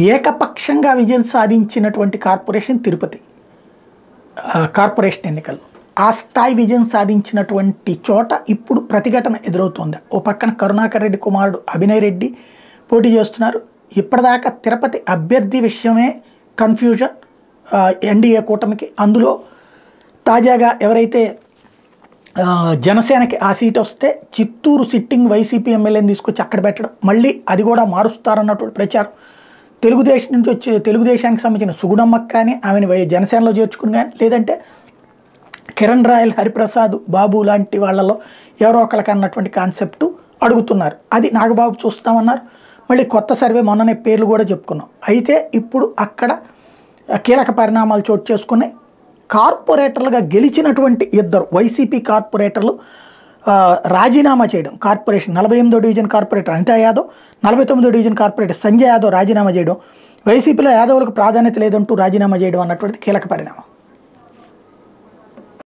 ఏకపక్షంగా విజయం సాధించినటువంటి కార్పొరేషన్ తిరుపతి కార్పొరేషన్ ఎన్నికల్లో ఆ స్థాయి విజయం సాధించినటువంటి చోట ఇప్పుడు ప్రతిఘటన ఎదురవుతోంది. ఓ పక్కన కరుణాకర్ రెడ్డి కుమారుడు అభినయ్ రెడ్డి పోటీ చేస్తున్నారు. ఇప్పటిదాకా తిరుపతి అభ్యర్థి విషయమే కన్ఫ్యూజన్ ఎన్డీఏ కూటమికి. అందులో తాజాగా ఎవరైతే జనసేనకి ఆ సీట్ వస్తే చిత్తూరు సిట్టింగ్ వైసీపీ ఎమ్మెల్యేని తీసుకొచ్చి అక్కడ పెట్టడం, మళ్ళీ అది కూడా మారుస్తారన్నటువంటి ప్రచారం. తెలుగుదేశం నుంచి వచ్చి తెలుగుదేశానికి సంబంధించిన సుగుణమ్మకి కానీ ఆమెను జనసేనలో చేర్చుకుని కానీ, లేదంటే కిరణ్ రాయల్, హరిప్రసాద్, బాబు లాంటి వాళ్ళలో ఎవరో ఒకళ్ళకి అన్నటువంటి కాన్సెప్టు అడుగుతున్నారు. అది నాగబాబు చూస్తామన్నారు. మళ్ళీ కొత్త సర్వే మొన్ననే పేర్లు కూడా చెప్పుకున్నాం. అయితే ఇప్పుడు అక్కడ కీలక పరిణామాలు చోటు చేసుకున్నాయి. కార్పొరేటర్లుగా గెలిచినటువంటి ఇద్దరు వైసీపీ కార్పొరేటర్లు రాజీనామా చేయడం, కార్పొరేషన్ 48వ డివిజన్ కార్పొరేటర్ అనితా యాదవ్, 49వ డివిజన్ కార్పొరేటర్ సంజయ్ యాదవ్ రాజీనామా చేయడం, వైసీపీలో యాదవులకు ప్రాధాన్యత లేదంటూ రాజీనామా చేయడం అన్నటువంటి కీలక పరిణామం.